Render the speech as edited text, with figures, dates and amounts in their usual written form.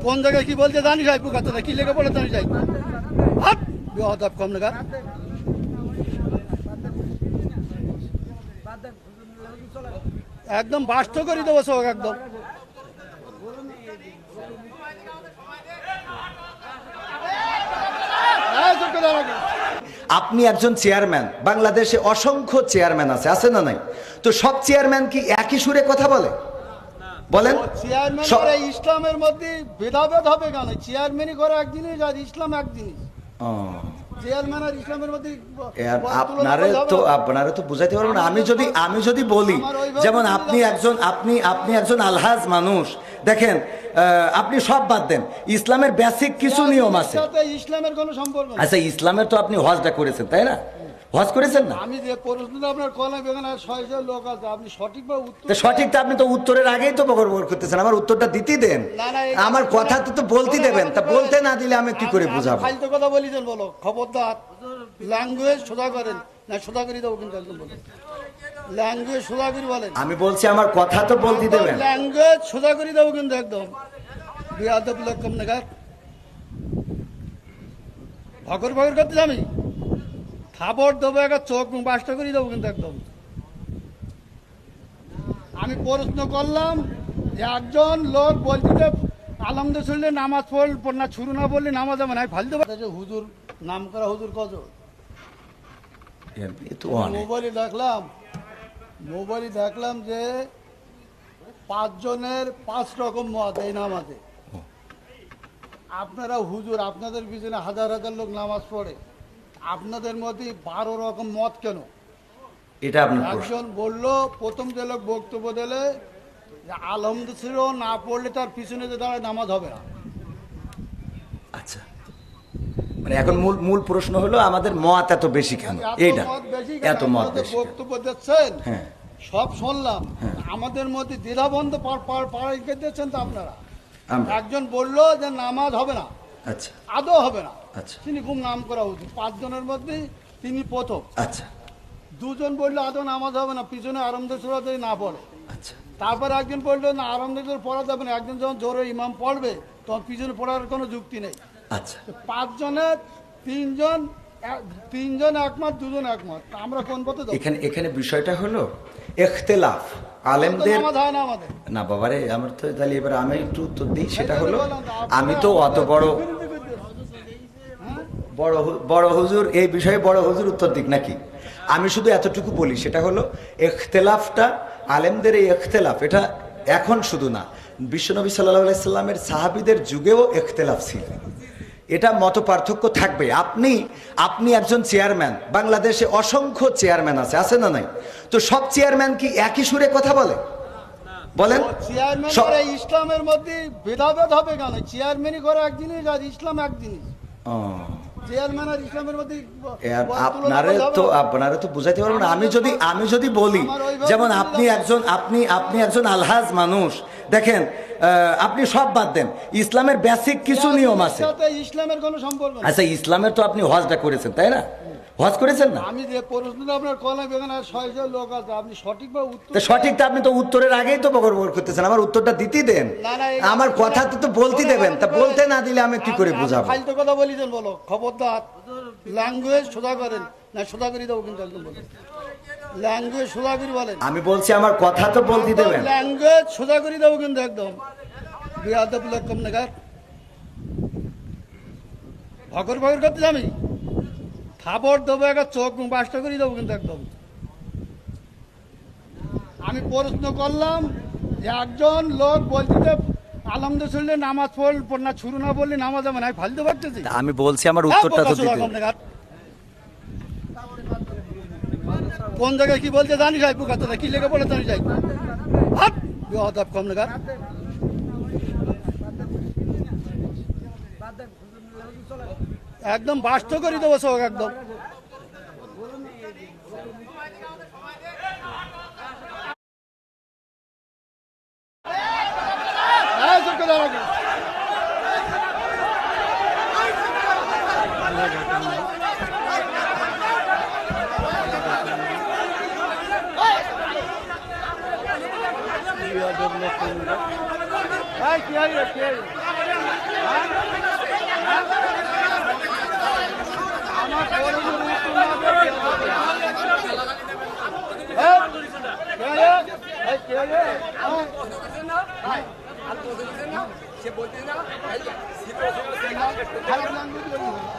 কোন জায়গায় কি বলতে জানি যাই পুকাতে কি লেগে বলে জানি যাই কম লেগা একদম বাস্ত করে দেবো সব একদম আপনি একজন চেয়ারম্যান, বাংলাদেশে অসংখ্য চেয়ারম্যান আছে না নাই? তো সব চেয়ারম্যান কি একই সুরে কথা বলে? বলেন। চেয়ারম্যান ইসলামের মধ্যে ভেদাভেদ হবে কেন? চেয়ারম্যানই করে এক জিনিস আর ইসলাম এক জিনিস। চেয়ারম্যান আর ইসলামের মধ্যে আপনারা তো বুঝাইতে পারবেন না। আমি যদি বলি, যেমন আপনি একজন আলহাজ মানুষ, দেখেন আপনি সব বাদ দেন, ইসলামের বেসিক কিছু নিয়ম আছে। ইসলামের কোনো সম্পর্ক নেই। আচ্ছা, ইসলামের তো আপনি হজটা করেছেন, তাই না? হজ করেছেন না? আমি যে প্রশ্নটা আপনার কলা বেগান আর ৬০০ লোক আছে, আপনি সঠিকভাবে উত্তর সঠিকটা আপনি তো উত্তরের আগেই তো বকর করতেছেন। আমার উত্তরটা দিতেই দেন, আমার কথা তো বলতে দেবেন। তা বলতে না দিলে আমি কি করে বুঝাবো? ফালতু কথা বলিছেন, বলো খবরদার। ল্যাঙ্গুয়েজ সোজা করেন না, সোজা করে দেবো কিন্তু একদম বলেন। ল্যাঙ্গুয়েজ সোজা করে বলেন। আমি বলছি আমার কথা তো বলতে দেবেন। ল্যাঙ্গুয়েজ সোজা করে দেবো কিন্তু একদম। বিয়াদব লোক কম নাগার ভগর ভগর করতে আমি খাবার দেবো, একটা চোখ বাসটা করে দেবো কিন্তু একদম। আমি প্রশ্ন করলাম যে একজন লোক বলতে আলমদের শুনলে নামাজ পড় না, ছুরু না বললে নামাজ হবে না, ফাল দেবো। হুজুর নাম করা হুজুর কজন? মোবাইলে দেখলাম যে ৫ জনের ৫ রকম মত এই নামাজে। আপনারা হুজুর, আপনাদের পিছনে হাজার হাজার লোক নামাজ পড়ে, আপনাদের মধ্যে ১২ রকম মত কেন? এটা একজন বললো, প্রথম যে লোক বক্তব্য দিলে আলহামদুলিল্লাহ না পড়লে তার পিছনে যে দাঁড়ায় নামাজ হবে না। আচ্ছা, মানে এখন মূল প্রশ্ন হলো আমাদের মত এত বেশি কেন? এইটা এত মত বেশি বক্তব্য দিচ্ছেন, সব শুনলাম, আমাদের মধ্যে দ্বিধাবন্ধ পাড়াইকে দিচ্ছেন তো আপনারা। একজন বললো যে নামাজ হবে না, আচ্ছা, আদৌ হবে না, আচ্ছা, তিনি খুব নাম করা উচিত। ৫ জনের মধ্যে তিনি প্রথম। আচ্ছা। ২জন বললো আদৌ নামাজ হবে না, পিছনে আরামদায়ক সূরা যদি না পড়ে। আচ্ছা। তারপরে একজন বললো না, আরামদায়ক পড়া যাবে না, একজন যখন জোরে ইমাম পড়বে তখন পিছনে পড়ার কোনো যুক্তি নেই। আচ্ছা, ৫ জনের তিনজন একমত, ২জন একমত, আমরা কোন পথে যাবো? এখানে বিষয়টা হলো ইখতিলাফ আলেমদের না। বাবারে, আমার তো তাহলে এবার আমি একটু উত্তর দিই। সেটা হলো, আমি তো অত বড় হুজুর এই বিষয়ে বড় হুজুর উত্তর দিক নাকি? আমি শুধু এতটুকু বলি, সেটা হলো ইখতিলাফটা, আলেমদের এই ইখতিলাফ, এটা এখন শুধু না, বিশ্বনবী সাল্লাল্লাহু আলাইহি সাল্লামের সাহাবীদের যুগেও ইখতিলাফ ছিল। এটা মত পার্থক্য থাকবে। আপনি একজন চেয়ারম্যান, বাংলাদেশে অসংখ্য চেয়ারম্যান আছে না নাই? তো সব চেয়ারম্যান কি একই সুরে কথা বলে? বলেন। চেয়ারম্যান ইসলামের মধ্যে ভেদাভেদ হবে কেন? চেয়ারম্যানই করে এক জিনিস আর ইসলাম এক জিনিস। চেয়ারম্যান আর ইসলামের মধ্যে আপনারা তো বুঝাইতে পারবেন না। আমি যদি বলি, যেমন আপনি একজন আলহাজ মানুষ, দেখেন আপনি সব বাদ দেন, ইসলামের বেসিক কিছু নিয়ম আছে। ইসলামের কোনো সম্পর্ক নেই। আচ্ছা, ইসলামের তো আপনি হজটা করেছেন, তাই না? হজ করেছেন না? আমি যে প্রশ্নটা আপনার কলা বেগান আর ৬০০ লোক আছে, আপনি সঠিকভাবে উত্তর সঠিকটা আপনি তো উত্তরের আগেই তো বকর করতেছেন। আমার উত্তরটা দিতেই দেন, আমার কথা তো বলতে দেবেন। তা বলতে না দিলে আমি কি করে বুঝাবো? ফালতু কথা বলিছেন, বলো খবরদার। ল্যাঙ্গুয়েজ সোজা করেন না, সোজা করে দেবো কিন্তু একদম বলেন। ল্যাঙ্গুয়েজ সোজা করে বলেন। আমি বলছি আমার কথা তো বলতে দেবেন। ল্যাঙ্গুয়েজ সোজা করে দেবো কিন্তু একদম। বিয়াদব লোক কম নাগার ভগর ভগর করতে আমি খাবার দেবো, একটা চোখ বাসটা করে দেবো কিন্তু একদম। আমি প্রশ্ন করলাম যে একজন লোক বলতে আলমদের শুনলে নামাজ পড় না, ছুরু না বললে নামাজ হবে না, ফালতে পারতেছি। আমি বলছি আমার উত্তরটা তো দিতে। কোন জায়গায় কি বলতে জানি যাই পুকাতে কি লেগে বলে জানি যাই কম নাগার একদম বাস্ত করে দেবো সব একদম। বিয়াদব লোক কোনটা। এই, কি হইলো, কি হইলো? হ্যাঁ? হ্যাঁ? আমার বড় হুজুর উত্তর না দেবে, এই, কি হইলো? এই, কি হইলো? হ্যাঁ? সে বলতে না খারাপ language বলি না।